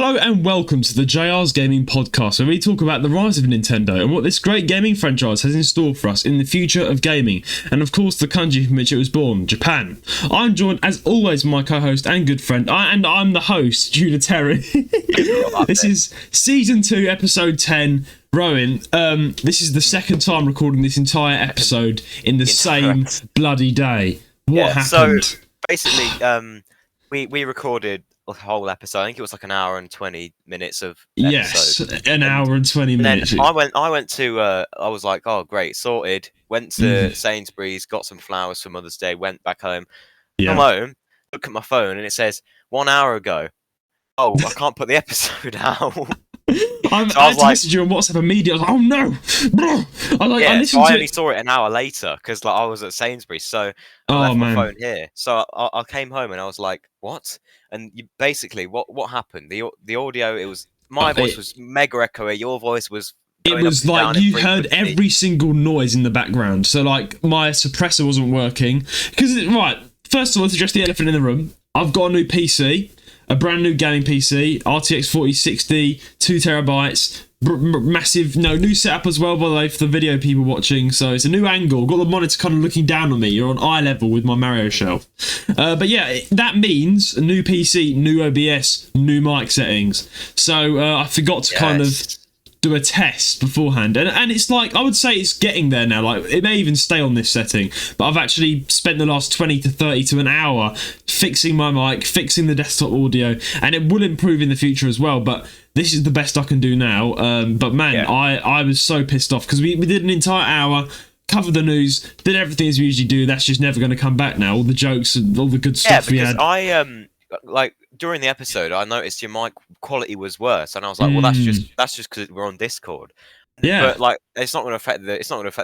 Hello and welcome to the JR's Gaming Podcast, where we talk about the rise of Nintendo and what this great gaming franchise has in store for us in the future of gaming, and of course the country from which it was born, Japan. I'm joined as always by my co-host and good friend, I'm the host, Judah Terry. This is Season 2, Episode 10. Rowan, this is the second time recording this entire episode in the same bloody day. What happened? So, basically, we recorded the whole episode. I think it was like an hour and 20 minutes of episode. Yes, an hour and 20 minutes. Then I went to, I was like, oh, great, sorted. Went to Sainsbury's, got some flowers for Mother's Day, went back home. Come home, look at my phone, and it says, 1 hour ago. Oh, I can't put the episode out. I had to message you on WhatsApp immediately. I was like, oh no, bro. I only saw it an hour later because I was at Sainsbury's, so I left my phone here. So I came home and I was like, what? And basically, what happened? The audio, it was my voice was mega echoey. Your voice was. It was like you heard every single noise in the background. So like my suppressor wasn't working because first of all, to address the elephant in the room, I've got a new PC. A brand new gaming PC, RTX 4060, 2 terabytes, massive, new setup as well, by the way, for the video people watching. So it's a new angle. Got the monitor kind of looking down on me. You're on eye level with my Mario shelf. But yeah, that means a new PC, new OBS, new mic settings. So I forgot to kind of do a test beforehand, and it's like, I would say it's getting there now. Like, it may even stay on this setting, but I've actually spent the last 20 to 30 to an hour fixing my mic, fixing the desktop audio, and it will improve in the future as well, but this is the best I can do now. But man, I was so pissed off because we did an entire hour, covered the news, did everything as we usually do. That's just never going to come back now. All the jokes and all the good stuff we had. During the episode, I noticed your mic quality was worse, and I was like, "Well, that's just because we're on Discord." Yeah, but it's not going to affect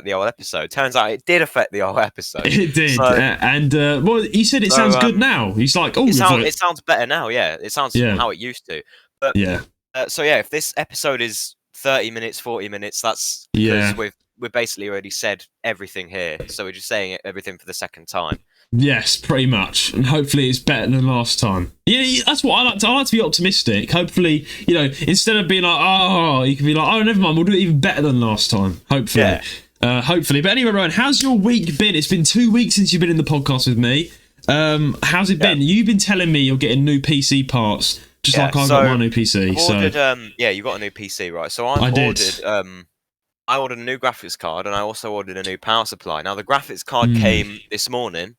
the whole episode. Turns out it did affect the whole episode. It did, well, he said it sounds good now. He's like, "Oh, it sounds better now." Yeah, it sounds how it used to. But if this episode is 30 minutes, 40 minutes, that's because we've basically already said everything here, so we're just saying everything for the second time. Yes, pretty much, and hopefully it's better than last time. Yeah, that's what I like to. I like to be optimistic. Hopefully, instead of being like, oh, you can be like, oh, never mind, we'll do it even better than last time. Hopefully, hopefully. But anyway, Rowan, how's your week been? It's been 2 weeks since you've been in the podcast with me. How's it been? You've been telling me you're getting new PC parts, just like I got my new PC. You got a new PC, right? So I ordered a new graphics card, and I also ordered a new power supply. Now the graphics card came this morning.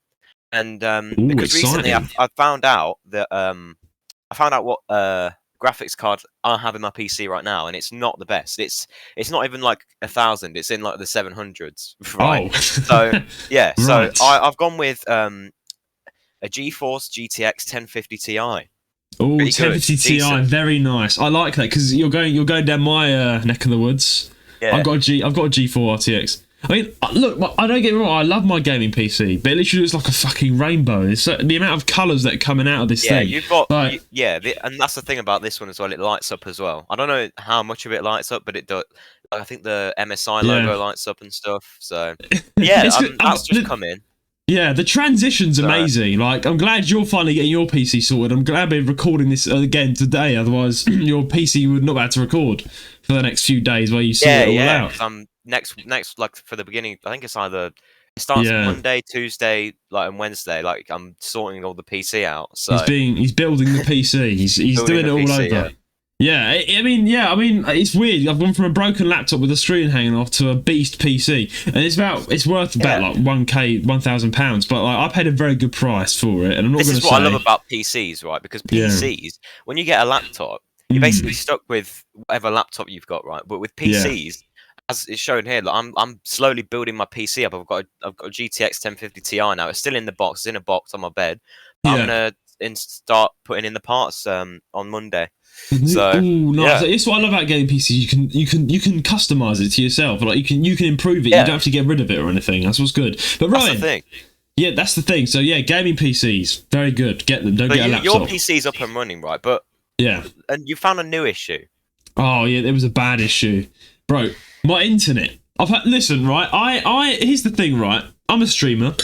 And because recently I found out that what graphics card I have in my PC right now, and it's not the best. It's not even like 1,000. It's in like the 700s, right? Oh. So Right. So I've gone with a GeForce GTX 1050 Ti. Oh, 1050 Ti, very nice. I like that because you're going down my neck of the woods. Yeah. I've got a G4 RTX. I mean, look, I don't get me wrong, I love my gaming PC, but it literally looks like a fucking rainbow. It's the amount of colours that are coming out of this thing. You've got, and that's the thing about this one as well, it lights up as well. I don't know how much of it lights up, but it does. I think the MSI logo lights up and stuff, so, that's just come in. Yeah, the transition's amazing. Like, I'm glad you're finally getting your PC sorted. I'm glad we're recording this again today, otherwise your PC would not be able to record for the next few days while you sort it all out. Next, like for the beginning, I think it starts Monday, Tuesday, and Wednesday. Like, I'm sorting all the PC out. So he's building the PC. He's doing it all over. Yeah, I mean, it's weird. I've gone from a broken laptop with a screen hanging off to a beast PC, and it's worth about like £1,000. But like, I paid a very good price for it, and I'm not going to say. This is what I love about PCs, right? Because PCs, when you get a laptop, you're basically stuck with whatever laptop you've got, right? But with PCs. As it's shown here, I'm slowly building my PC up. I've got a GTX 1050 Ti now. It's still in the box. It's in a box on my bed. I'm gonna start putting in the parts on Monday. So nice. It's what I love about gaming PCs. You can customize it to yourself. Like you can improve it. You don't have to get rid of it or anything. That's what's good. But Ryan, that's the thing. Yeah, that's the thing. So gaming PCs, very good. Get them. Don't get a laptop. Your PC's up and running, right? But and you found a new issue. Oh yeah, there was a bad issue, bro. My internet. Listen, right? I here's the thing, right? I'm a streamer.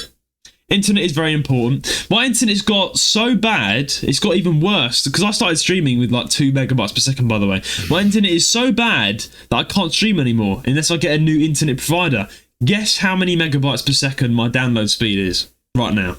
Internet is very important. My internet's got so bad, it's got even worse, because I started streaming with like 2 megabytes per second, by the way. My internet is so bad that I can't stream anymore unless I get a new internet provider. Guess how many megabytes per second my download speed is right now?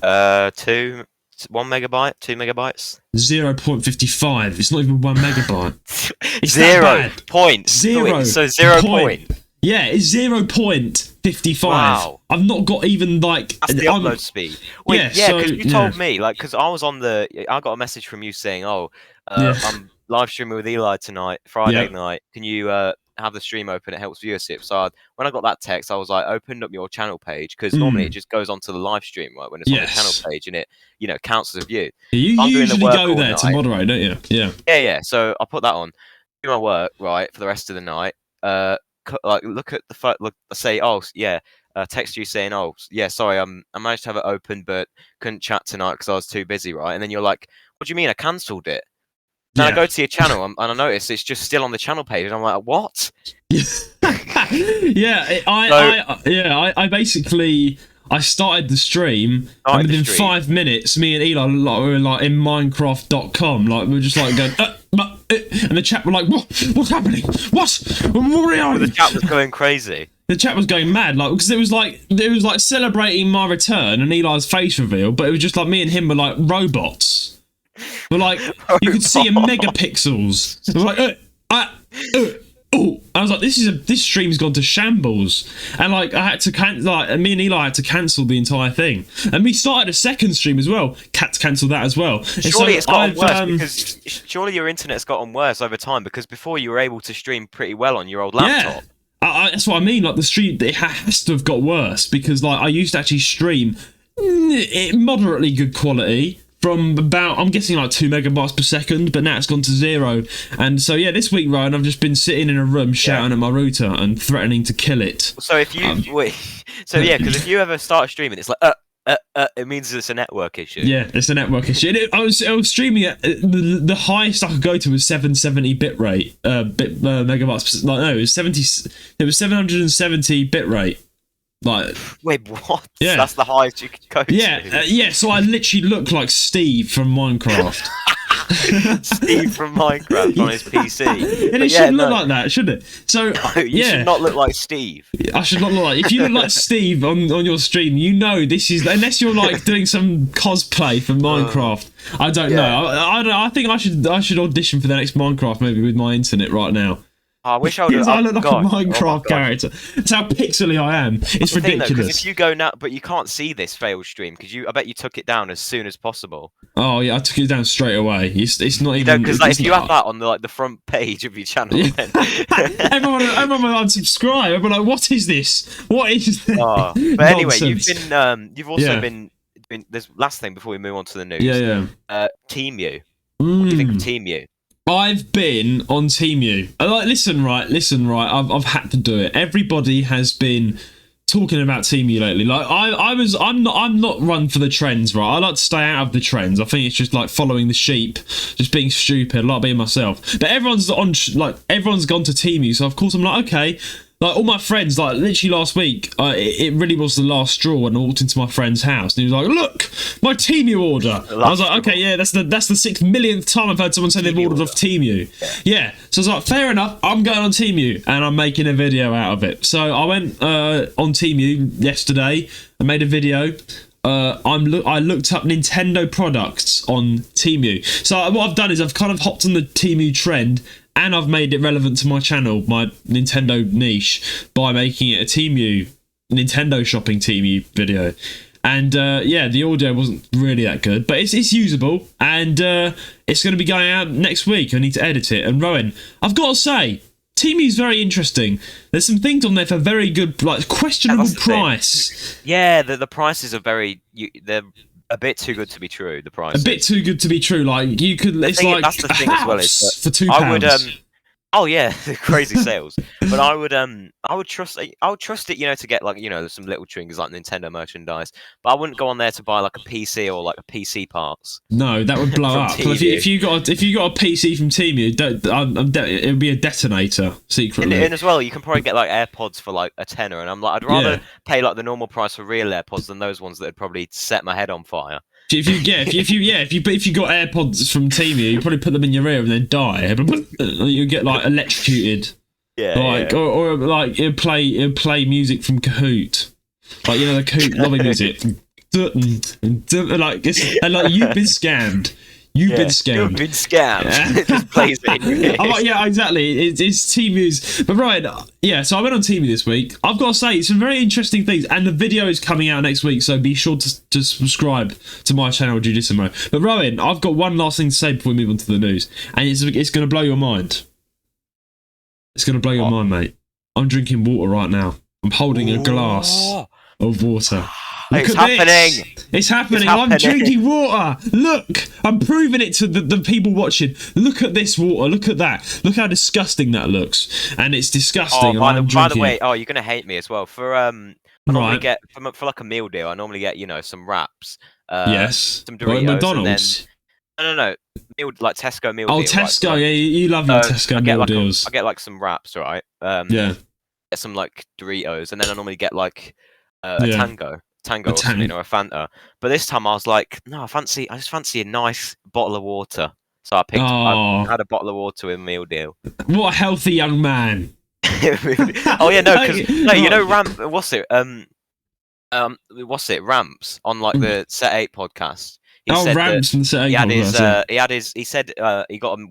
1 megabyte, 2 megabytes? 0.55. It's not even 1 megabyte. It's 0 point. Zero. So 0 point. Yeah, it's 0.55. Wow. I've not got even like. That's the upload speed. Wait, yeah, because so, you told me, like, because I got a message from you saying, I'm live streaming with Eli tonight, Friday night. Can you have the stream open? It helps viewership. So when I got that text, I was like, opened up your channel page, because normally it just goes onto the live stream, right, when it's on the channel page, and it, counts as a view. You usually go there to moderate, don't you? Yeah. Yeah. So I put that on, do my work, right, for the rest of the night. Like, look at the say, text you saying, sorry, I managed to have it open, but couldn't chat tonight because I was too busy, right? And then you're like, what do you mean I cancelled it? Then I go to your channel and I notice it's just still on the channel page, and I'm like, what? I basically started the stream, and within 5 minutes, me and Eli were like in Minecraft.com, like we were just like going, and the chat were like, what's happening? What are the chat was going crazy. The chat was going mad, like, because it was like celebrating my return and Eli's face reveal, but it was just like me and him were like robots. We're like, you could see in megapixels. It was like, I was like, this stream's gone to shambles, and like I had to me and Eli had to cancel the entire thing, and we started a second stream as well. Had to cancel that as well. Surely it's gotten worse because surely your internet's gotten worse over time, because before you were able to stream pretty well on your old laptop. Yeah, that's what I mean. Like the stream, it has to have got worse, because like I used to actually stream moderately good quality from about, I'm guessing, like 2 megabytes per second, but now it's gone to 0. And so yeah, this week, Ryan, I've just been sitting in a room shouting at my router and threatening to kill it. So if you because if you ever start streaming, it's like it means it's a network issue. Yeah, it's a network issue. I was streaming at the highest I could go to was 770 bitrate, megabytes. Like no, it was 770 bitrate. Like, wait, what? Yeah, that's the highest you could go to. So I literally look like Steve from Minecraft. Steve from Minecraft on his PC. And it shouldn't look like that, should it? So you should not look like Steve. I should not look like. If you look like Steve on your stream, you know this is, unless you're like doing some cosplay for Minecraft. I don't know. I think I should audition for the next Minecraft movie with my internet right now. I wish I would. I look like a Minecraft character. That's how pixely I am. It's ridiculous. Because if you go now, but you can't see this failed stream because I bet you took it down as soon as possible. Oh yeah, I took it down straight away. It's not even. Because if you have that on the front page of your channel, then everyone will unsubscribe. Everyone like, what is this? What is this? But anyway, you've also been. There's last thing before we move on to the news. TEMU. What do you think of TEMU? I've been on TEMU. Listen, right. I've had to do it. Everybody has been talking about TEMU lately. Like I'm not run for the trends, right? I like to stay out of the trends. I think it's just like following the sheep, just being stupid. I like being myself. But everyone's gone to TEMU, so of course I'm like, okay. Like all my friends, like literally last week, it really was the last straw when I walked into my friend's house, and he was like, "Look, my TEMU order." I was like, "Okay, yeah, that's the 6 millionth time I've heard someone say they've ordered off TEMU." Yeah, so I was like, "Fair enough, I'm going on TEMU, and I'm making a video out of it." So I went on TEMU yesterday. I made a video. I looked up Nintendo products on TEMU. So what I've done is I've kind of hopped on the TEMU trend, and I've made it relevant to my channel, my Nintendo niche, by making it a TEMU, Nintendo shopping TEMU video. And the audio wasn't really that good, but it's usable, and it's going to be going out next week. I need to edit it. And Rowan, I've got to say, TEMU's very interesting. There's some things on there for very good, like questionable price. Yeah, the prices are they're a bit too good to be true. The price. A bit too good to be true. Like you could, that's the thing as well, is for £2. Oh yeah, crazy sales. But I would trust it, to get like some little trinkets like Nintendo merchandise. But I wouldn't go on there to buy like a PC or like a PC parts. No, that would blow from up. TEMU. If you got a PC from TEMU, it would be a detonator secretly. And as well, you can probably get like AirPods for like a tenner, and I'm like, I'd rather pay like the normal price for real AirPods than those ones that would probably set my head on fire. If you got AirPods from TEMU, you probably put them in your ear and then die. You get like electrocuted. Or like it'll play music from Kahoot, like the Kahoot lobby music. Like you've been scammed. You've been scammed. You've been scammed. Yeah. It just plays it. I'm like, yeah, exactly. It's TEMU's. But right, so I went on TEMU this week. I've got to say, some very interesting things. And the video is coming out next week, so be sure to subscribe to my channel, Judissimo. But Rowan, I've got one last thing to say before we move on to the news. And it's going to blow your mind. It's going to blow your mind, mate. I'm drinking water right now. I'm holding a glass of water. It's happening. It's happening. I'm drinking water. Look, I'm proving it to the people watching. Look at this water. Look at that. Look how disgusting that looks. And it's disgusting. By the way, you're gonna hate me as well. For I normally get for like a meal deal. I normally get some wraps. Yes. Some Doritos. McDonald's. And then, no. Like Tesco meal deal. Oh, Tesco. Right? Yeah, you love your Tesco meal deals. I get like some wraps, right? Yeah. Get some like Doritos, and then I normally get like a Tango or something, or a Fanta. But this time I was like, no, I just fancy a nice bottle of water. So I had a bottle of water with a meal deal. What a healthy young man. Oh yeah, no, because what's it, Ramps on like the Set 8 podcast. Ramps and Set 8 podcast. He said when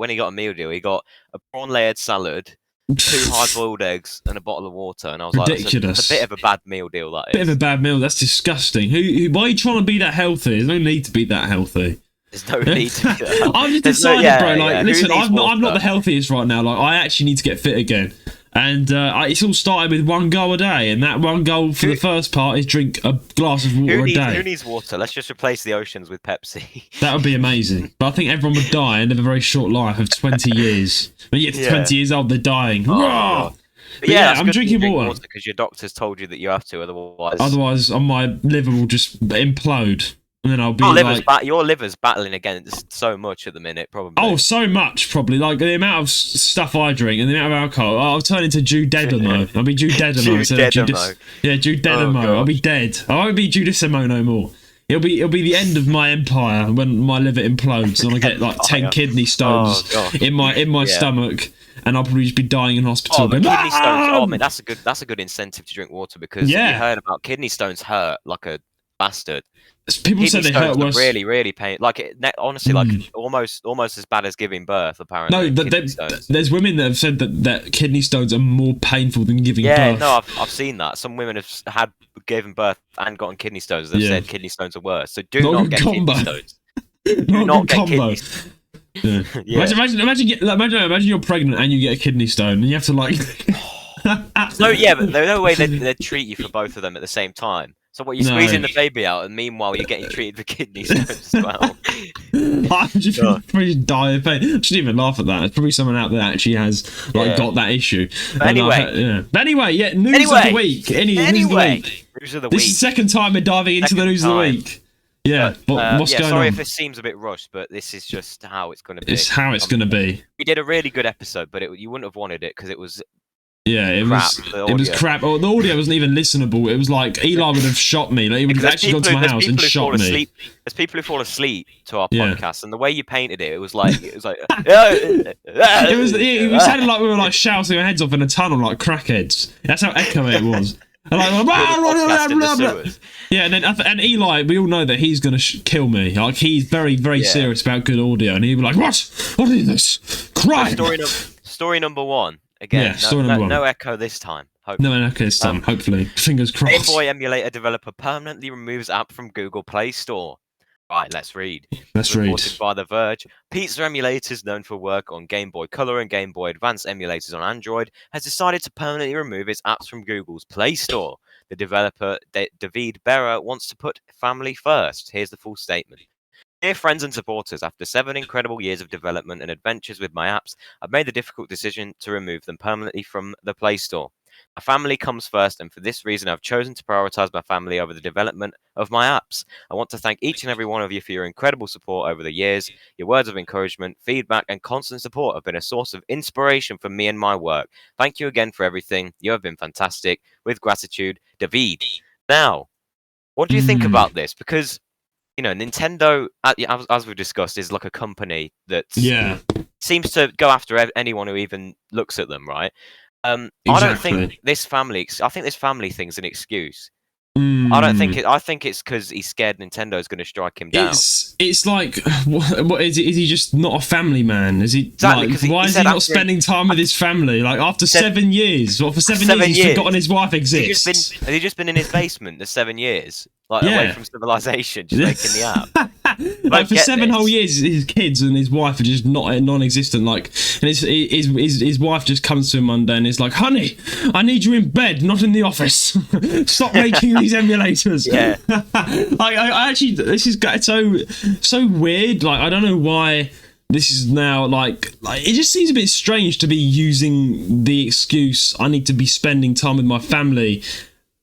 he got a meal deal, he got a prawn layered salad, 2 hard-boiled eggs and a bottle of water, and I was ridiculous. Like, that's a bit of a bad meal deal. That is. Bit of a bad meal. That's disgusting. Why are you trying to be that healthy? There's no need to be that healthy. There's no need to be that healthy. I've just decided, bro. Listen, I'm not the healthiest right now. Like, I actually need to get fit again. And it's all started with 1 goal a day, and that 1 goal for the first part is drink a glass of water a day. Who needs water? Let's just replace the oceans with Pepsi. That would be amazing. But I think everyone would die and live a very short life of 20 years. When you get to 20 years old, they're dying. But I'm drinking water because your doctor's told you that you have to, otherwise. Otherwise, my liver will just implode. And then I'll be your liver's battling against so much at the minute, probably. Oh, so much, probably. Like, the amount of stuff I drink and the amount of alcohol, I'll turn into Judedemo. I'll be Judedemo instead of Judissimo. Yeah, Judedemo. I'll be dead. I won't be Judissimo no more. It'll be the end of my empire when my liver implodes and I get like 10 kidney stones in my stomach. And I'll probably just be dying in hospital. Kidney stones. Oh man, that's a good incentive to drink water, because you heard about kidney stones hurt like a bastard. People said they hurt worse. Really, really pain. Like honestly, like almost as bad as giving birth. Apparently, no. There's women that have said that kidney stones are more painful than giving birth. Yeah, no, I've seen that. Some women have given birth and gotten kidney stones. They've said kidney stones are worse. So do not get kidney stones. Do not get kidney stones. Yeah. Imagine you're pregnant and you get a kidney stone and you have to like. But there's no way they'd treat you for both of them at the same time. So what, you're squeezing the baby out, and meanwhile you're getting treated for kidney stones as well. I'm just probably die of pain. I shouldn't even laugh at that. There's probably someone out there that actually has got that issue. But anyway, news of the week. News of the week. This is the second time we're diving into the news of the week. Yeah, what's going on? Sorry if this seems a bit rushed, but this is just how it's going to be. It's how it's going to be. We did a really good episode, but you wouldn't have wanted it because it was. Yeah, it was crap. Oh, the audio wasn't even listenable. It was like Eli would have shot me. Like, he would have actually gone to my house and shot me. There's people who fall asleep to our podcast, and the way you painted it, it was like it sounded like we were like shouting our heads off in a tunnel like crackheads. That's how echoey it was. And and Eli, we all know that he's gonna kill me. Like, he's very, very serious about good audio, and he'd be like, "What is this? Crime!" Story number one. Again, no echo this time. Hopefully. No echo this time, hopefully. Fingers crossed. GameBoy Emulator Developer permanently removes app from Google Play Store. Right, let's read. Reported by The Verge. Pizza Emulators, known for work on Game Boy Color and Game Boy Advance emulators on Android, has decided to permanently remove its apps from Google's Play Store. The developer, David Berra, wants to put family first. Here's the full statement. Dear friends and supporters, after 7 incredible years of development and adventures with my apps, I've made the difficult decision to remove them permanently from the Play Store. My family comes first, and for this reason, I've chosen to prioritize my family over the development of my apps. I want to thank each and every one of you for your incredible support over the years. Your words of encouragement, feedback, and constant support have been a source of inspiration for me and my work. Thank you again for everything. You have been fantastic. With gratitude, David. Now, what do you think about this? Because Nintendo, as we've discussed, is like a company that seems to go after anyone who even looks at them, right? I don't think this family. I think this family thing's an excuse. I don't think it. I think it's because he's scared Nintendo's going to strike him down. It's like, what is it? Is he just not a family man? Is he? Exactly. Like, why is he not spending time with his family? Like after 7 years, for 7 years, he's forgotten his wife exists. Has he just been in his basement for 7 years, away from civilization, just making the app? Like for 7 whole years, his kids and his wife are just non-existent. Like, and his wife just comes to him one day and is like, "Honey, I need you in bed, not in the office. Stop making these emulators." Yeah. Like, I actually, this is so weird. Like, I don't know why this is now like it just seems a bit strange to be using the excuse I need to be spending time with my family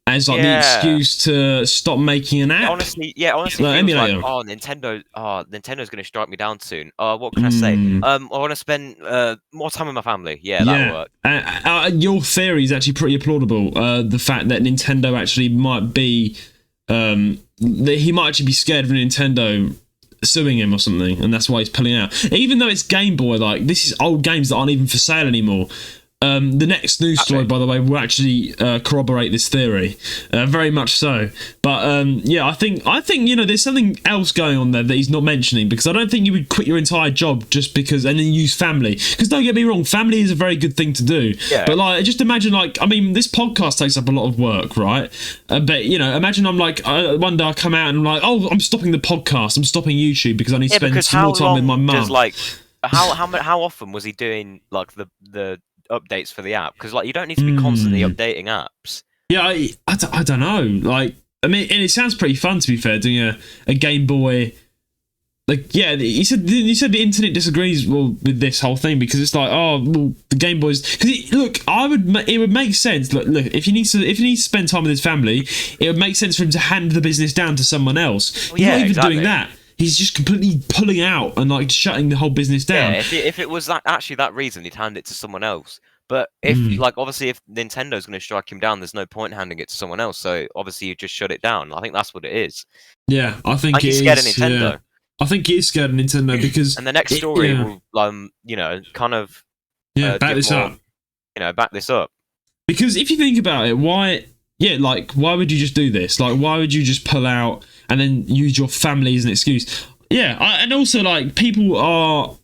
as like the excuse to stop making an app. Honestly, emulator. Like, Nintendo's going to strike me down soon. What can I say? I want to spend more time with my family. That'll work. Your theory is actually pretty applaudable. The fact that Nintendo actually might be, that he might actually be scared of Nintendo suing him or something, and that's why he's pulling out. Even though it's Game Boy, like this is old games that aren't even for sale anymore. The next news story, by the way, will actually corroborate this theory, very much so. But I think there's something else going on there that he's not mentioning, because I don't think you would quit your entire job just because and then use family. Because don't get me wrong, family is a very good thing to do. Yeah. But like, just imagine this podcast takes up a lot of work, right? But imagine I'm like one day I come out and I'm like, oh, I'm stopping the podcast, I'm stopping YouTube because I need to spend some more time with my mum. How often was he doing like the updates for the app? Because like you don't need to be constantly updating apps. I don't know, like, I mean, and it sounds pretty fun, to be fair, doing a Game Boy. Like, yeah, he said the internet disagrees with this whole thing, because it's like, oh, well, the Game Boys. Because it would make sense. Look, if he needs to spend time with his family, it would make sense for him to hand the business down to someone else. He's not even doing that. He's just completely pulling out and like shutting the whole business down. Yeah, if it was that reason, he'd hand it to someone else. But if obviously if Nintendo's going to strike him down, there's no point handing it to someone else. So obviously you just shut it down. I think that's what it is. Yeah, I think he's scared of Nintendo. Yeah. I think he is scared of Nintendo because. And the next story will, kind of. Back this up. Back this up. Because if you think about it, why would you just do this? Like, why would you just pull out and then use your family as an excuse? Yeah, and also, like, people are...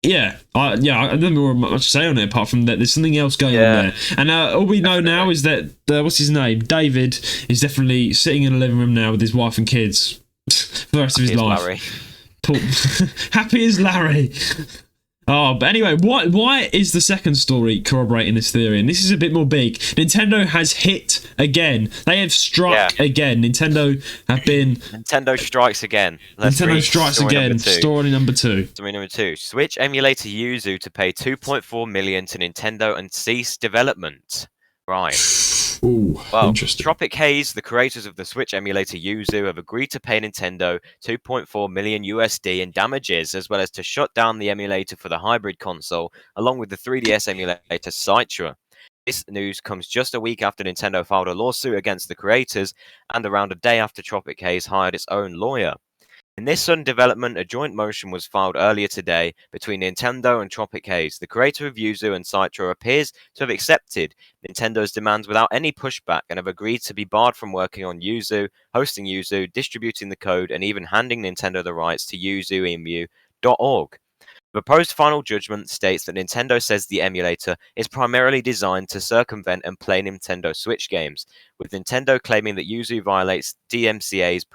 I don't know much to say on it, apart from that there's something else going on there. And all we know now is that, what's his name? David is definitely sitting in a living room now with his wife and kids for the rest of his life. Larry. Happy as Larry. Oh, but anyway, why is the second story corroborating this theory? And this is a bit more big. Nintendo has hit again. They have struck again. Nintendo strikes again. Nintendo strikes again. Story number two. Story number two. Switch emulator Yuzu to pay $2.4 million to Nintendo and cease development. Right. Ooh, interesting. Tropic Haze, the creators of the Switch emulator Yuzu, have agreed to pay Nintendo $2.4 million in damages, as well as to shut down the emulator for the hybrid console, along with the 3DS emulator Citra. This news comes just a week after Nintendo filed a lawsuit against the creators, and around a day after Tropic Haze hired its own lawyer. In this sudden development, a joint motion was filed earlier today between Nintendo and Tropic Haze. The creator of Yuzu and Citra appears to have accepted Nintendo's demands without any pushback and have agreed to be barred from working on Yuzu, hosting Yuzu, distributing the code, and even handing Nintendo the rights to yuzuemu.org. The proposed final judgment states that Nintendo says the emulator is primarily designed to circumvent and play Nintendo Switch games, with Nintendo claiming that Yuzu violates DMCA's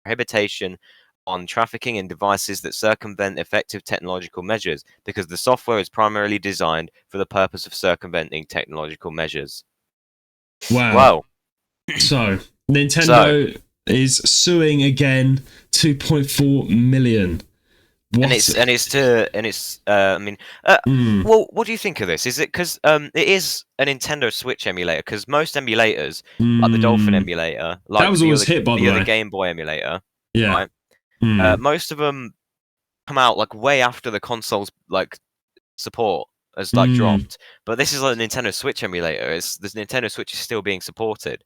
prohibition on trafficking in devices that circumvent effective technological measures, because the software is primarily designed for the purpose of circumventing technological measures. Wow. So, Nintendo is suing again, 2.4 million. What? Well, what do you think of this? Is it because it is a Nintendo Switch emulator? Because most emulators, like the Dolphin emulator, like that was always hit by the way, the Game Boy emulator, yeah, right? Most of them come out like way after the console's like support has like dropped. But this is like a Nintendo Switch emulator. The Nintendo Switch is still being supported.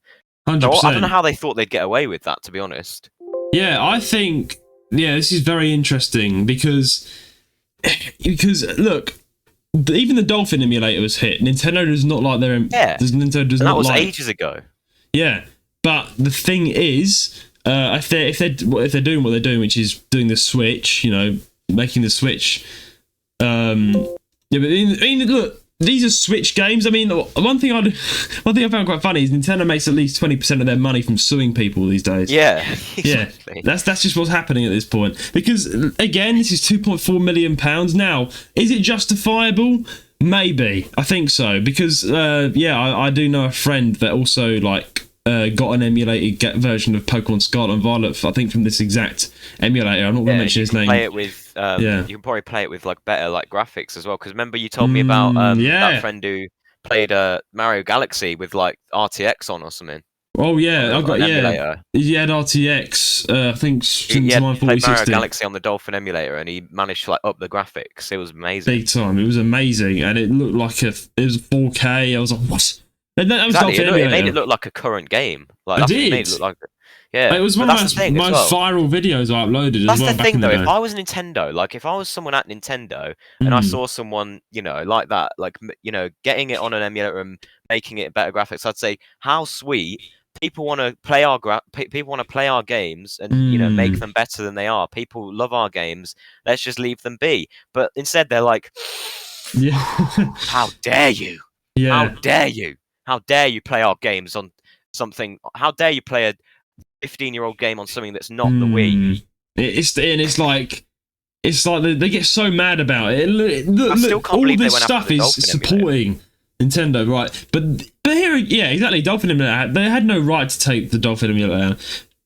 100%. So I don't know how they thought they'd get away with that, to be honest. Yeah, I think this is very interesting because look, even the Dolphin emulator was hit. Nintendo does not like their Nintendo does not that was like, ages ago. Yeah, but the thing is, if they're doing what they're doing, which is doing the Switch, making the Switch, yeah, but I mean, look. These are Switch games. I mean, one thing I found quite funny is Nintendo makes at least 20% of their money from suing people these days. Yeah, exactly. Yeah. That's just what's happening at this point. Because again, this is £2.4 million. Now, is it justifiable? Maybe. I think so. Because I do know a friend that also got an emulated version of Pokemon Scarlet and Violet. I think from this exact emulator. I'm not going to mention his name. Play it with. You can probably play it with better graphics as well. Because remember you told me about that friend who played Mario Galaxy with RTX on or something. Oh yeah, I've got emulator. He had RTX. I think he played Mario Galaxy on the Dolphin emulator, and he managed to up the graphics. It was amazing. Big time. It was amazing, and it looked like it was 4K. I was like, what? That was exactly. It made it look like a current game. It did. Made it look like. Yeah, it was one of my most viral videos I uploaded. That's as well, the thing, though. If I was Nintendo, if I was someone at Nintendo and I saw someone, like that, getting it on an emulator and making it better graphics, I'd say, how sweet. People want to play our games and make them better than they are. People love our games. Let's just leave them be. But instead, they're like, how dare you? Yeah. How dare you? How dare you play our games on something? How dare you play a 15-year-old game on something that's not the Wii? It's like they get so mad about it. Look, all this stuff is supporting Nintendo, right? But here, exactly. Dolphin emulator, they had no right to take the Dolphin emulator.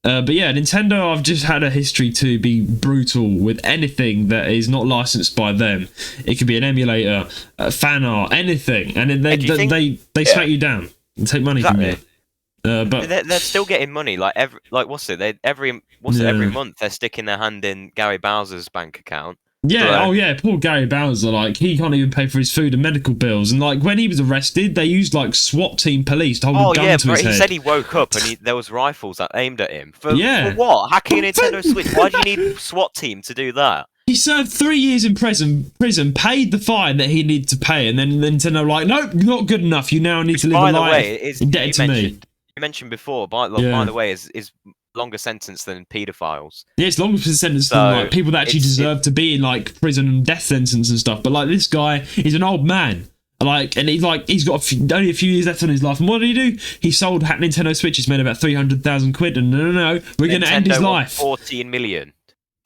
But yeah, Nintendo, I've just had a history to be brutal with anything that is not licensed by them. It could be an emulator, fan art, anything, and they smack you down and take money from you. But they're still getting money. Every month they're sticking their hand in Gary Bowser's bank account. Yeah, poor Gary Bowser. He can't even pay for his food and medical bills. And when he was arrested, they used SWAT team police to hold a gun to his head. He said he woke up and there was rifles aimed at him. For what? Hacking a Nintendo Switch? Why do you need a SWAT team to do that? He served 3 years in prison, paid the fine that he needed to pay, and then Nintendo nope, not good enough. You now need to live a life indebted to me. You mentioned before, by the way, is longer sentence than paedophiles. Yeah, it's longer sentence than people that actually deserve to be in prison and death sentence and stuff. But this guy, he's an old man. And he's got only a few years left on his life. And what did he do? He sold Nintendo Switches, made about 300,000 quid. And no, we're going to end his life. 14 million.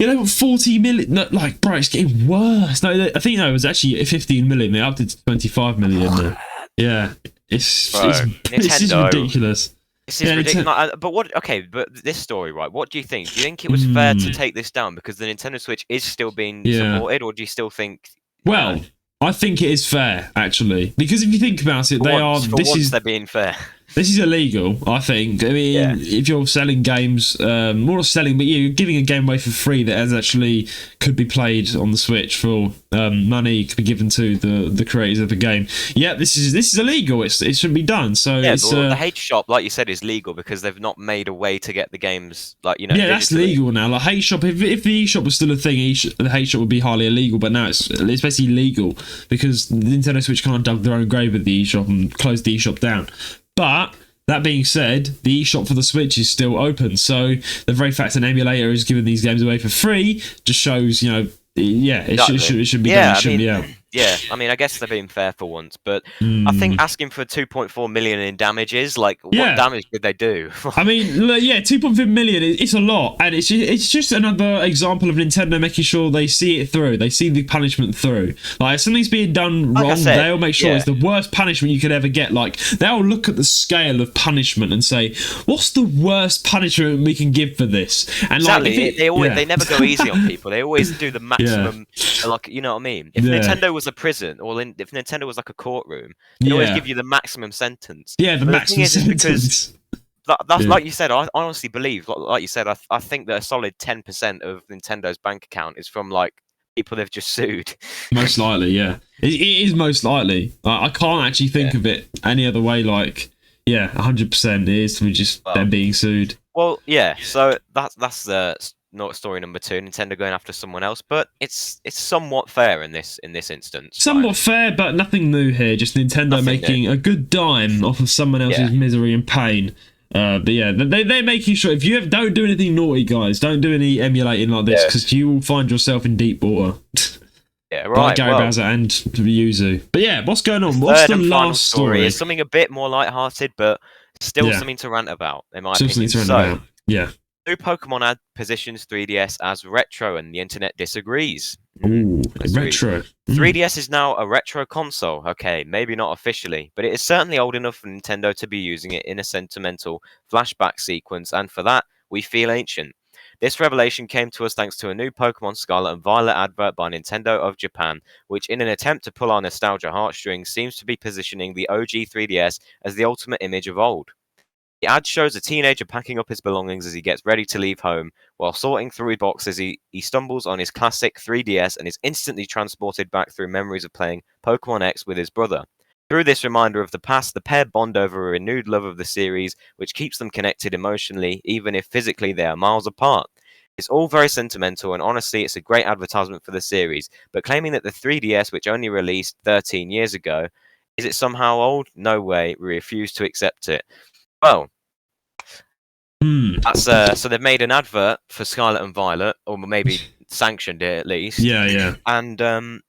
40 million. No, bro, it's getting worse. No, I think it was actually 15 million. They upped it to 25 million. Yeah, it's just ridiculous. This is ridiculous. But this story, right? What do you think? Do you think it was fair to take this down because the Nintendo Switch is still being supported, or do you still think? Well, I think it is fair actually, because if you think about it, they're being fair. This is illegal, I think. I mean, if you're selling games, more not selling, but you're giving a game away for free that actually could be played on the Switch for money could be given to the creators of the game. Yeah, this is illegal. It shouldn't be done. So the Hate Shop, like you said, is legal because they've not made a way to get the games Yeah, that's legal now. Hate Shop. If the eShop was still a thing, the Hate Shop would be highly illegal. But now it's basically legal because the Nintendo Switch kind of dug their own grave with the eShop and closed the eShop down. But that being said, the eShop for the Switch is still open. So the very fact an emulator is giving these games away for free just shows, it should be done. Yeah, I mean, I guess they're being fair for once, but I think Mm. asking for 2.4 million in damages, like, what Yeah. damage did they do? I mean, yeah, 2.5 million, it's a lot. And it's just another example of Nintendo making sure they see it through. They see the punishment through. Like, if something's being done Like I wrong, said, they'll make sure yeah. it's the worst punishment you could ever get. Like, they'll look at the scale of punishment and say, what's the worst punishment we can give for this? And Exactly. like, they never go easy on people. They always do the maximum. Like, you know what I mean? If Nintendo was a prison, or if Nintendo was like a courtroom, they'd always give you the maximum sentence. Yeah, the maximum sentence. Because that's like you said. I honestly believe, like you said, I think that a solid 10% of Nintendo's bank account is from like people they've just sued. Most likely, yeah. It is most likely. I can't actually think of it any other way. Like, yeah, 100% it is from just them being sued. Well, yeah. So that's not story number 2. Nintendo going after someone else, but it's somewhat fair in this instance. Somewhat fair, but nothing new here. Just Nintendo making a good dime off of someone else's misery and pain. But yeah, they're making sure if you don't do anything naughty, guys, don't do any emulating like this because you will find yourself in deep water. Yeah, right. Like Gary Bowser and Yuzu. But yeah, what's going on? What's the last story? It's something a bit more lighthearted, but still something to rant about, in my opinion. Something to rant about. Yeah. New Pokemon ad positions 3DS as retro, and the internet disagrees. Ooh, retro. 3DS is now a retro console. Okay, maybe not officially, but it is certainly old enough for Nintendo to be using it in a sentimental flashback sequence, and for that, we feel ancient. This revelation came to us thanks to a new Pokémon Scarlet and Violet advert by Nintendo of Japan, which in an attempt to pull our nostalgia heartstrings seems to be positioning the OG 3DS as the ultimate image of old. The ad shows a teenager packing up his belongings as he gets ready to leave home. While sorting through his boxes, he stumbles on his classic 3DS and is instantly transported back through memories of playing Pokémon X with his brother. Through this reminder of the past, the pair bond over a renewed love of the series, which keeps them connected emotionally, even if physically they are miles apart. It's all very sentimental, and honestly, it's a great advertisement for the series, but claiming that the 3DS, which only released 13 years ago, is it somehow old? No way, we refuse to accept it. Well, that's so they've made an advert for Scarlet and Violet, or maybe sanctioned it at least. Yeah. And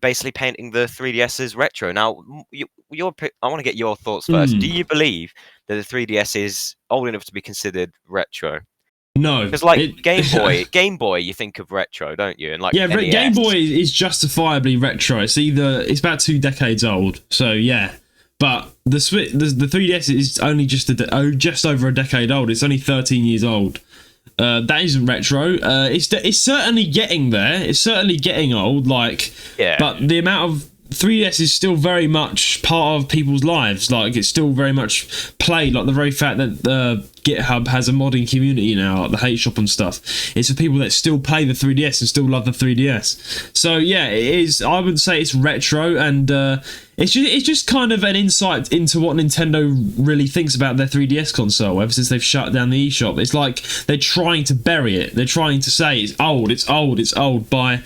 basically painting the 3DS as retro. Now, I want to get your thoughts first. Do you believe that the 3DS is old enough to be considered retro? No, because like Game Boy, you think of retro, don't you? And like NES. Game Boy is justifiably retro. It's about 2 decades old, so yeah. But the 3DS is only just over a decade old. It's only 13 years old. That isn't retro. It's certainly getting there. It's certainly getting old. Like, but the amount of 3DS is still very much part of people's lives. Like, it's still very much played. Like, the very fact that GitHub has a modding community now, like the hate shop and stuff. It's for people that still play the 3DS and still love the 3DS. So yeah, it is. I would say it's retro, and it's just kind of an insight into what Nintendo really thinks about their 3DS console ever since they've shut down the eShop. It's like they're trying to bury it. They're trying to say it's old by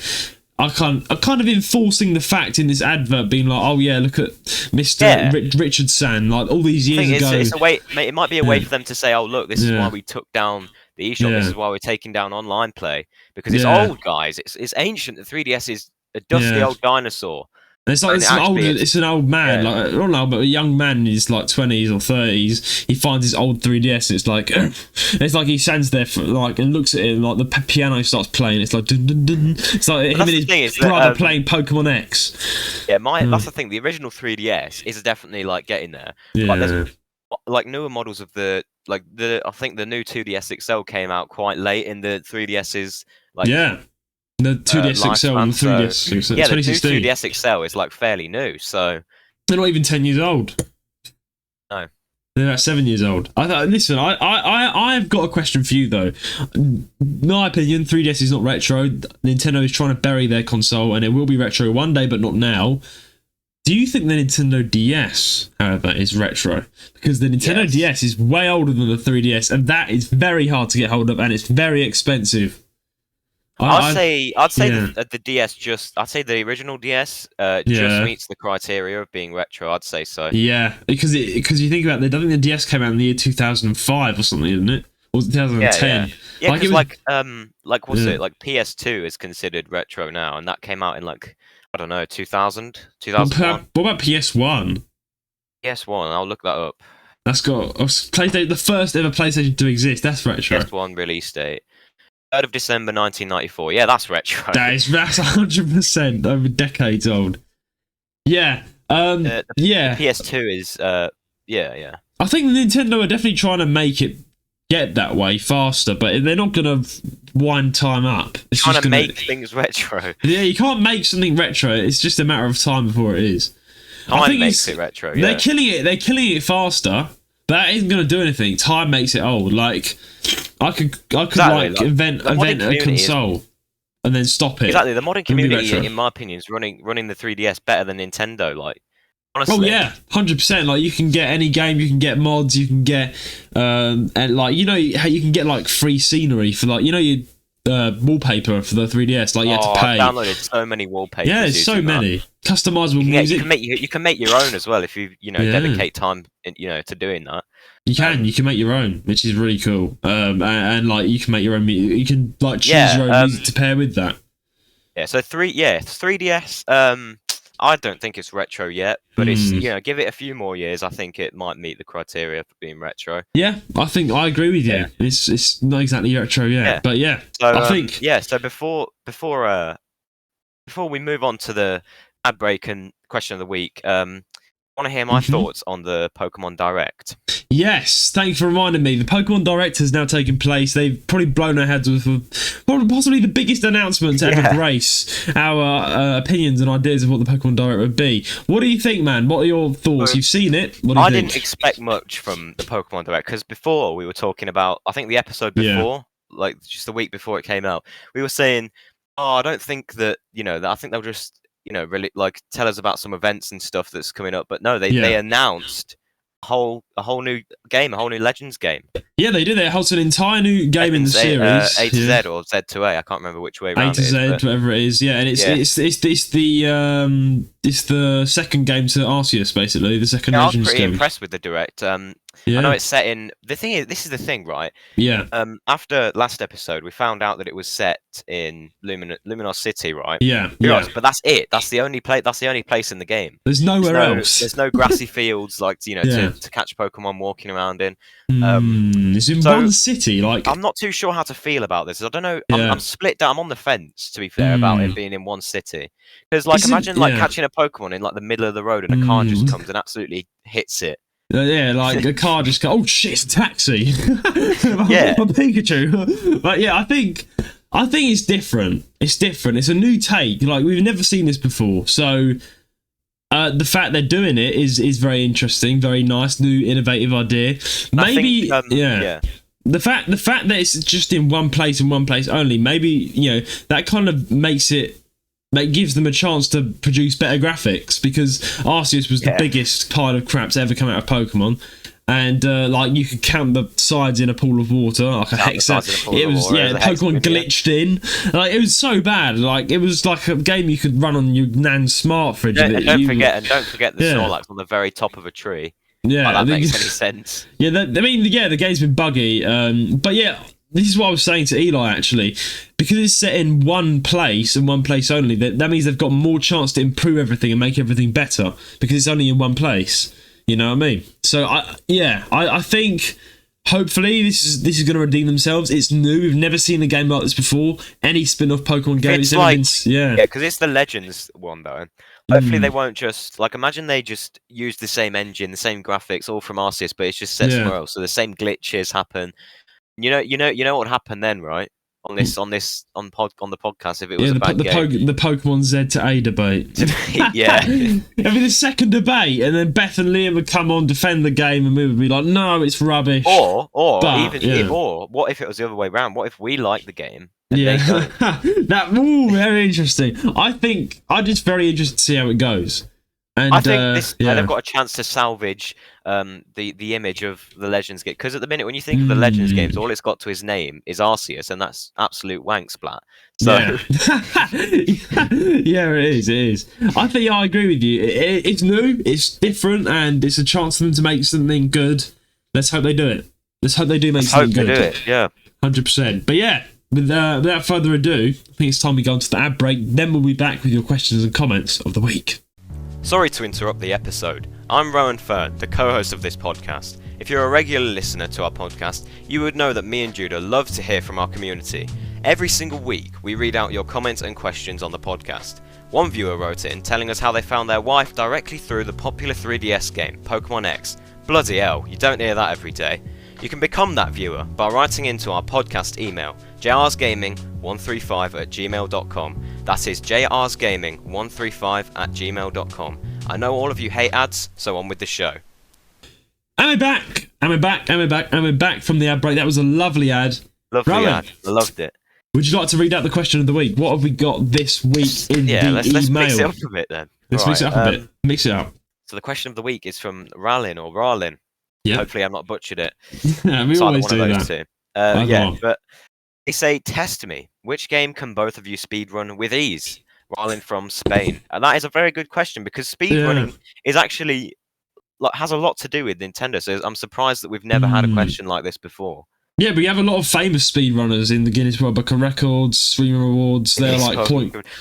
kind of enforcing the fact in this advert, being like, oh yeah, look at Mr. Richardson, like all these years ago. It's a way, mate, it might be a way for them to say, oh look, this is why we took down the eShop. This is why we're taking down online play, because it's old, guys. It's ancient. The 3DS is a dusty old dinosaur. It's like it's an old man, like not old, but a young man in his like 20s or 30s. He finds his old 3DS. And it's like it's like he stands there for like and looks at it, and like the piano starts playing. It's like dun, dun, dun. It's like him and his brother playing Pokemon X. Yeah, that's the thing. The original 3DS is definitely like getting there. Yeah. There's like newer models of I think the new 2DS XL came out quite late in the 3DS's like. Yeah. The 2DS XL and the 3DS XL. Yeah, the new 2DS XL is like fairly new, so they're not even 10 years old. No, they're about 7 years old. Listen, I've got a question for you though. In my opinion, 3DS is not retro. Nintendo is trying to bury their console, and it will be retro one day, but not now. Do you think the Nintendo DS, however, is retro? Because the Nintendo DS is way older than the 3DS, and that is very hard to get hold of, and it's very expensive. I'd say the DS I'd say the original DS just meets the criteria of being retro. I'd say so. Yeah, because you think about it, I think the DS came out in the year 2005 or something, didn't it? Or was it 2010? Yeah, because like PS2 is considered retro now, and that came out in like I don't know, 2000, What 2001. about PS1? PS1, I'll look that up. That's got PlayStation, the first ever PlayStation to exist. That's retro. PS1 release date, 3rd of December 1994. Yeah, that's retro. That's 100% over decades old. Yeah. The Yeah. PS2 is yeah. I think Nintendo are definitely trying to make it get that way faster, but they're not going to wind time up. It's trying just to make things retro. Yeah, you can't make something retro. It's just a matter of time before it is. Time makes it retro. Yeah. They're killing it. They're killing it faster. But that isn't going to do anything. Time makes it old. Like I could exactly, like invent a console and then stop it. Exactly. The modern community, in my opinion, is running the 3DS better than Nintendo. Like, honestly. Oh yeah, 100%. Like you can get any game, you can get mods, you can get and like how you can get like free scenery for like your wallpaper for the 3DS. Like you had to pay. I downloaded so many wallpapers. Yeah, it's so many customizable music. You can make your own as well if you dedicate time to doing that. You can make your own, which is really cool. And like you can make your own music. You can like choose your own music to pair with that. Yeah. So 3DS. I don't think it's retro yet, but it's give it a few more years. I think it might meet the criteria for being retro. Yeah, I think I agree with you. Yeah. It's not exactly retro yet, but yeah. So I think So before we move on to the ad break and question of the week, I want to hear my thoughts on the Pokémon Direct. Yes, thank you for reminding me. The Pokémon Direct has now taken place. They've probably blown our heads with possibly the biggest announcement to ever grace our opinions and ideas of what the Pokémon Direct would be. What do you think, man? What are your thoughts? You've seen it. What do you think? Didn't expect much from the Pokémon Direct because before we were talking about, I think the episode before, like just the week before it came out, we were saying, I don't think that, I think they'll just, really like tell us about some events and stuff that's coming up. But no, they announced a whole new game, a whole new Legends game. Yeah, they did. They hosted an entire new game in the series. A to Z or Z to A. I can't remember which way around. A to Z, whatever it is. Yeah, and it's the second game to Arceus, basically the second Legends game. I was pretty impressed with the Direct. I know it's set in. The thing is, this is the thing, right? Yeah. After last episode, we found out that it was set in Luminos City, right? Yeah. But that's it. That's the only place. That's the only place in the game. There's nowhere else. There's no grassy fields like to catch Pokemon walking around in. It's in one city. Like I'm not too sure how to feel about this. I don't know. I'm split down. I'm on the fence, to be fair, about it being in one city. Because imagine catching a Pokemon in like the middle of the road and a car just comes and absolutely hits it. Like a car just goes, oh shit, it's a taxi. A Pikachu. But yeah, I think it's different. It's different. It's a new take. Like we've never seen this before. So the fact they're doing it is very interesting, very nice, new innovative idea. Maybe The fact that it's just in one place and one place only, maybe that kind of makes it. That gives them a chance to produce better graphics because Arceus was the biggest pile of crap to ever come out of Pokemon, and you could count the sides in a pool of water like a hexa. It was Pokemon glitched in. Like it was so bad. Like it was like a game you could run on your nan's smart fridge. Don't forget the Snorlax on the very top of a tree. Yeah, that makes any sense. Yeah, the game's been buggy, but yeah. This is what I was saying to Eli, actually. Because it's set in one place and one place only, that means they've got more chance to improve everything and make everything better because it's only in one place. You know what I mean? So, I think, hopefully, this is going to redeem themselves. It's new. We've never seen a game like this before. Any spin-off Pokemon game. Because it's the Legends one, though. Hopefully they won't just imagine they just use the same engine, the same graphics, all from Arceus, but it's just set somewhere else. So the same glitches happen. You know what would happen then, right? On the podcast, if it was a bad game. The Pokemon Z to A debate. Yeah, it'd be the second debate, and then Beth and Liam would come on, defend the game, and we would be like, "No, it's rubbish." Or what if it was the other way around? What if we like the game? Very interesting. I'm just very interested to see how it goes. And I think they've got a chance to salvage the image of the Legends game, because at the minute when you think of the Legends games, all it's got to his name is Arceus, and that's absolute wank splat. So it is. I think I agree with you. It's new, it's different, and it's a chance for them to make something good. Let's hope they do it. Let's hope they do make something good. Let's hope they do it. Yeah, 100%. But yeah. without further ado, I think it's time we go on to the ad break. Then we'll be back with your questions and comments of the week. Sorry to interrupt the episode. I'm Rowan Fern, the co-host of this podcast. If you're a regular listener to our podcast, you would know that me and Judah love to hear from our community. Every single week, we read out your comments and questions on the podcast. One viewer wrote in telling us how they found their wife directly through the popular 3DS game, Pokémon X. Bloody hell, you don't hear that every day. You can become that viewer by writing into our podcast email, jrsgaming135@gmail.com. That is jrsgaming135@gmail.com. I know all of you hate ads, so on with the show. And we're back from the ad break. That was a lovely ad. Lovely ad. I loved it. Would you like to read out the question of the week? What have we got this week in the email? Let's mix it up a bit then. Let's mix it up a bit. Mix it up. So the question of the week is from Ralin. Yeah. Hopefully I've not butchered it. Yeah, we always do that. But they say, test me. Which game can both of you speedrun with ease? Ralin from Spain. And that is a very good question because speedrunning is actually has a lot to do with Nintendo. So I'm surprised that we've never had a question like this before. Yeah, but you have a lot of famous speedrunners in the Guinness World Book of Records, Streamer Awards. They're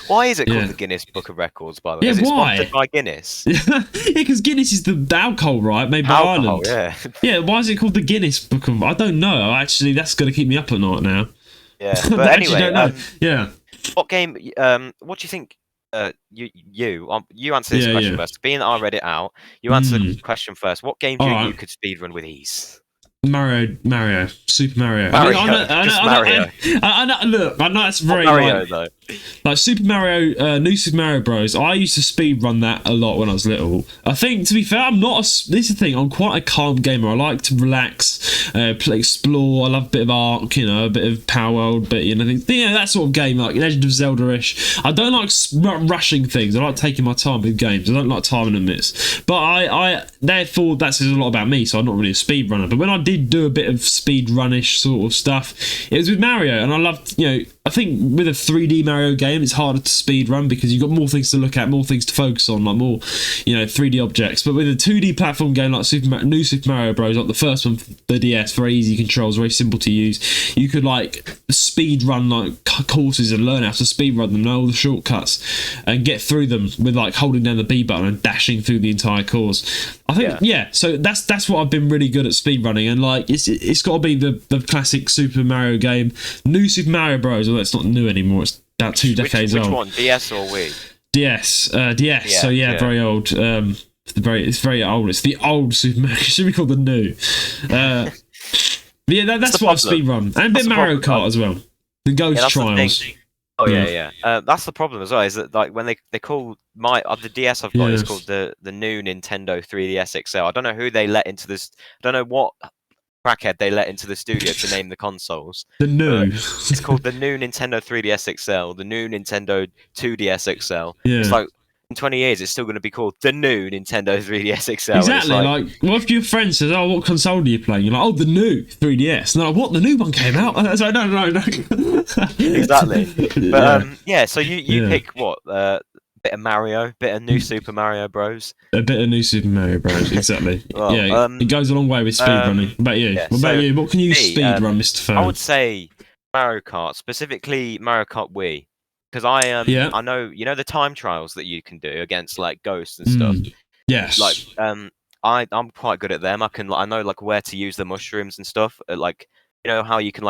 Why is it called the Guinness Book of Records, by the way? Yeah, is it why? sponsored by Guinness? Yeah, because Guinness is the alcohol, right? Made by Ireland. Yeah. Yeah, why is it called the Guinness Book of... I don't know. Actually, that's going to keep me up at night now. Yeah, but anyway... yeah. What game... what do you think... You answer this question first. Being that I read it out, you answer the question first. What game do you could speedrun with ease? Mario, Super Mario. Mario. I know. Look, I know it's very though. Like Super Mario, New Super Mario Bros. I used to speed run that a lot when I was little. I think, to be fair, I'm not. This is the thing. I'm quite a calm gamer. I like to relax, explore. I love a bit of Ark, a bit of Power World, but that sort of game, like Legend of Zelda-ish. I don't like rushing things. I like taking my time with games. I don't like time limits. But I therefore that says a lot about me. So I'm not really a speed runner. But when I did do a bit of speed runish sort of stuff, it was with Mario, and I loved. I think with a 3D Mario game, it's harder to speed run because you've got more things to look at, more things to focus on, like more, 3D objects. But with a 2D platform game like New Super Mario Bros, like the first one, the DS, very easy controls, very simple to use. You could speed run courses and learn how to speed run them, know all the shortcuts, and get through them with holding down the B button and dashing through the entire course. I think so that's what I've been really good at speed running, and it's got to be the classic Super Mario game, New Super Mario Bros. Well, it's not new anymore. It's about 2 decades old. Which one, DS or Wii? DS. DS. Yeah, so very old. It's very old. It's the old Super Mario. It should be called the new. That's what I've speed run, and a bit Mario Kart as well. The Ghost Trials. That's the problem as well. Is that when they call the DS I've got is called the new Nintendo 3DS XL. I don't know who they let into this. I don't know what crackhead they let into the studio to name the consoles. The new. It's called the new Nintendo 3DS XL, the new Nintendo 2DS XL. Yeah. It's in 20 years, it's still going to be called the new Nintendo 3DS XL. Exactly. What if your friend says, "Oh, what console are you playing?" You're like, "Oh, the new 3DS." And they're like, "What? The new one came out?" And I was like, "No." Exactly. But so you pick what? Bit of Mario, bit of New Super Mario Bros. A bit of New Super Mario Bros. Exactly. Well, it goes a long way with speedrunning. What about you? Yeah, what about you? What can you speedrun, Mr. Fern? I would say Mario Kart, specifically Mario Kart Wii, because I know the time trials that you can do against ghosts and stuff. Yes. I'm quite good at them. I know where to use the mushrooms and stuff. How you can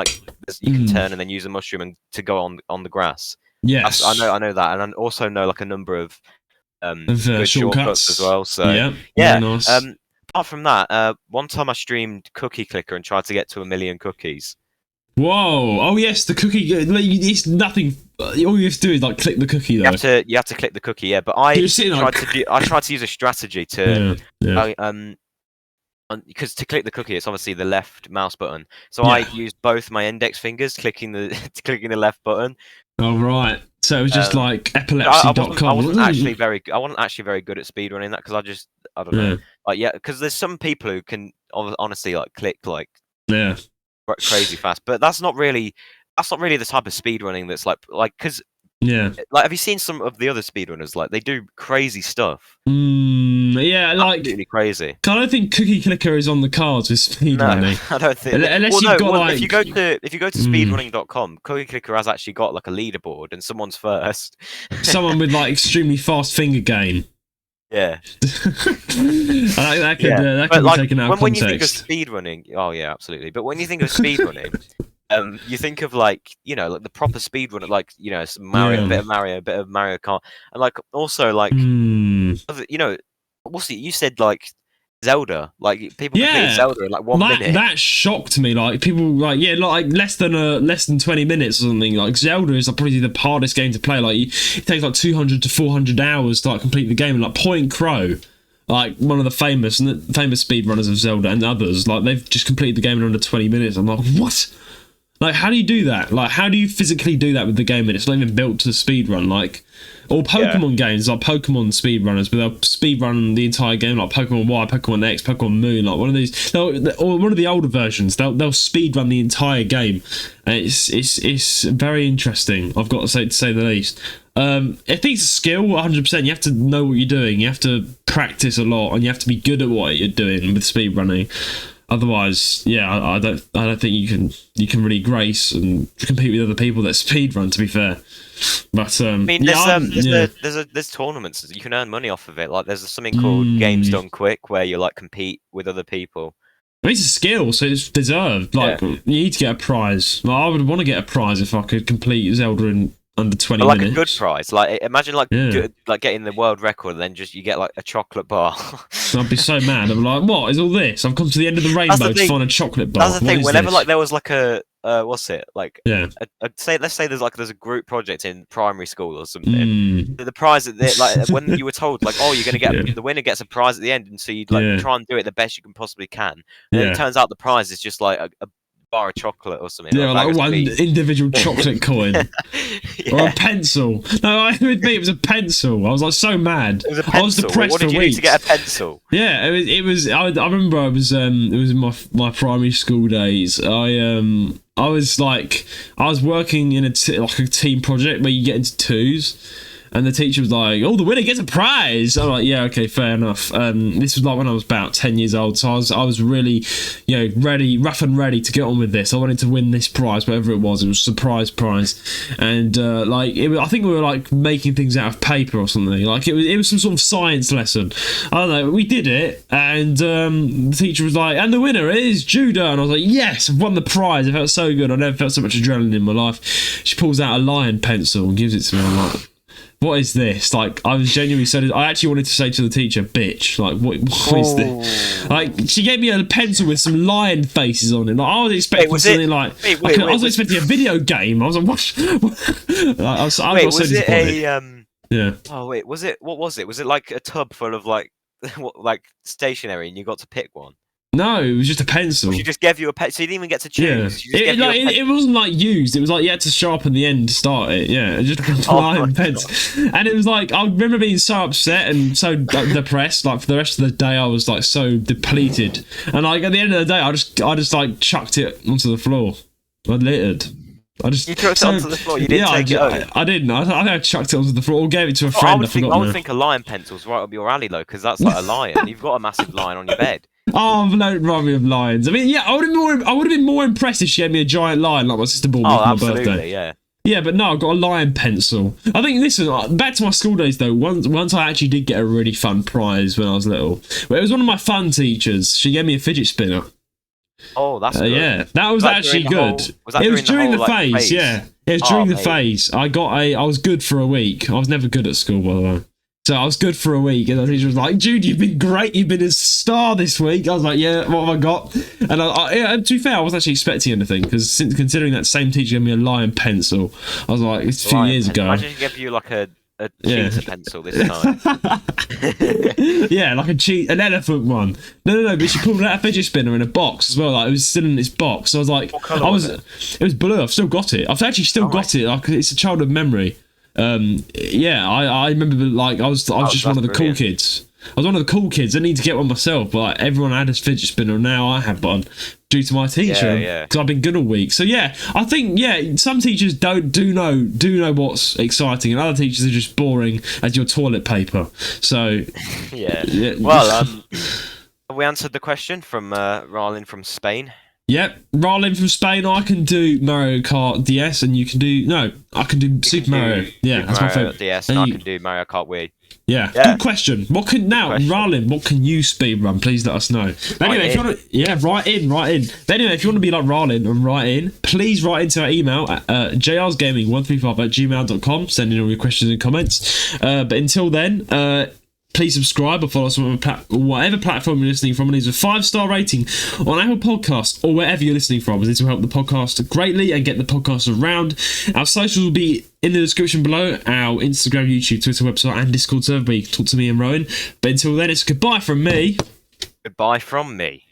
you can turn and then use a mushroom and to go on the grass. Yes, I know that, and I also know a number of good shortcuts as well. So nice. Apart from that, one time I streamed Cookie Clicker and tried to get to 1 million cookies. Whoa! Oh yes, the cookie. It's nothing. All you have to do is click the cookie. Though you have to click the cookie. Yeah, but I tried to use a strategy to because to click the cookie, it's obviously the left mouse button. So I used both my index fingers clicking the left button. Oh right. So it was just epilepsy.com. I wasn't actually very good at speedrunning that because I don't know. Because there's some people who can honestly click crazy fast, but that's not really the type of speedrunning that's because Yeah. Like, have you seen some of the other speedrunners? Like, they do crazy stuff. Yeah, like absolutely crazy. I don't think Cookie Clicker is on the cards with speedrunning. No, I don't think. Unless you've got like, if you go to speedrunning.com, Cookie Clicker has actually got like a leaderboard, and someone's first. Someone with like extremely fast finger game. Yeah. that could be taken out of context. When you think of speedrunning, oh yeah, absolutely. But when you think of speedrunning, you think of like, you know, like the proper speedrunner, like, you know, some Mario, a bit of Mario Kart, and like also like, you know, you said like Zelda, like people complete Zelda in like 1 minute. That shocked me. Like people like less than 20 minutes or something. Like Zelda is like probably the hardest game to play. Like it takes like 200 to 400 hours to like complete the game. And like Point Crow, like one of the famous speedrunners of Zelda and others, like they've just completed the game in under 20 minutes. I'm like, what? Like, how do you do that? Like, how do you physically do that with the game? And it's not even built to speedrun. Like, or Pokemon games, like Pokemon speedrunners, but they'll speedrun the entire game, like Pokemon Y, Pokemon X, Pokemon Moon, like one of these, or one of the older versions. They'll speedrun the entire game, and it's very interesting. I've got to say the least. I think it's a skill, 100%. You have to know what you're doing. You have to practice a lot, and you have to be good at what you're doing with speedrunning. Otherwise, I don't think you can really grace and compete with other people that speedrun. To be fair, but I mean, there's tournaments. You can earn money off of it. Like there's something called Games Done Quick, where you like compete with other people. I mean, it's a skill, so it's deserved. Like you need to get a prize. Like, I would want to get a prize if I could complete Zelda in under 20 minutes. Like a good prize. Like imagine like getting the world record, and then just you get like a chocolate bar. I'd be so mad. I'm like, what is all this? I've come to the end of the rainbow to find a chocolate bar. That's the thing. Whenever like there was like a what's it like? Let's say there's a group project in primary school or something. The prize at like when you were told like, oh, you're gonna get the winner gets a prize at the end, and so you'd like try and do it the best you can possibly can. And then it turns out the prize is just like a bar of chocolate or something. Yeah, like one individual chocolate coin. Or a pencil. No, I admit it was a pencil. I was like so mad. It was a pencil. I was depressed what did you need to get a pencil? Yeah, it was. I remember it was in my primary school days. I was working in a team project where you get into twos. And the teacher was like, "Oh, the winner gets a prize." I'm like, "Yeah, okay, fair enough." This was like when I was about 10 years old, so I was really, ready, rough and ready to get on with this. I wanted to win this prize, whatever it was. It was a surprise prize, and I think we were like making things out of paper or something. Like it was some sort of science lesson. I don't know. We did it, and the teacher was like, "And the winner is Judah," and I was like, "Yes, I've won the prize." It felt so good. I never felt so much adrenaline in my life. She pulls out a lion pencil and gives it to me. I'm like, what is this? Like, I was genuinely I actually wanted to say to the teacher, bitch, like, what is this? Like, she gave me a pencil with some lion faces on it. Like, I was expecting something like, I was expecting a video game. I was like, what? I got so disappointed. What was it? Was it like a tub full of like stationery, and you got to pick one? No, it was just a pencil. She just gave you a pencil, so you didn't even get to choose. Yeah. It wasn't like used. It was like you had to sharpen the end to start it. Yeah, it just a lion pencil. And it was like, I remember being so upset and so depressed. Like for the rest of the day, I was like so depleted. And like at the end of the day, I just like chucked it onto the floor. I littered. You chucked it onto the floor. You didn't take it home. I didn't. I think I chucked it onto the floor or gave it to a friend. I would think a lion pencil's right up your alley though, because that's like a lion. You've got a massive lion on your bed. Oh, don't remind me of lions. I mean, yeah, I would have been more impressed if she gave me a giant lion like my sister bought me for my birthday. Yeah, but no, I've got a lion pencil. I think, listen, back to my school days though, once I actually did get a really fun prize when I was little. But it was one of my fun teachers. She gave me a fidget spinner. Oh, that's good. Yeah, that was actually good. It was during the phase, yeah. It was during the phase. I was good for a week. I was never good at school, by the way. So I was good for a week, and the teacher was like, "Jude, you've been great. You've been a star this week." I was like, "Yeah, what have I got?" And to be fair, I wasn't actually expecting anything, because considering that same teacher gave me a lion pencil, I was like, it's a few years ago. Imagine she gave you like a cheetah pencil this time. Yeah, like an elephant one. No, but she pulled out a fidget spinner in a box as well. Like it was still in its box. So I was like, it was blue. I've still got it. I've actually still got it. Like it's a childhood memory. I remember like I was just one of the cool kids. I was one of the cool kids. I need to get one myself, but like, everyone had a fidget spinner. And now I have one. due to my teacher, because I've been good all week. So yeah, I think some teachers do know what's exciting, and other teachers are just boring as your toilet paper. So yeah. Well, we answered the question from Ralin from Spain. Yep, Ralin from Spain. I can do Mario Kart DS, and you can do I can do Super Mario. Yeah, that's my favourite. DS, and I can do Mario Kart Wii. Yeah, good question. Ralin, what can you speedrun? Please let us know. But anyway, if you want to, write in. But anyway, if you want to be like Ralin and write in, please write into our email at jrsgaming135@gmail.com. Send in all your questions and comments. But until then, please subscribe or follow us on whatever platform you're listening from, and leave a 5-star rating on Apple Podcasts or wherever you're listening from, as this will help the podcast greatly and get the podcast around. Our socials will be in the description below: our Instagram, YouTube, Twitter, website, and Discord server where you can talk to me and Rowan. But until then, it's goodbye from me. Goodbye from me.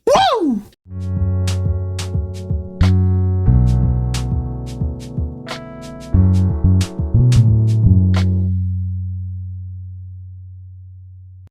Woo!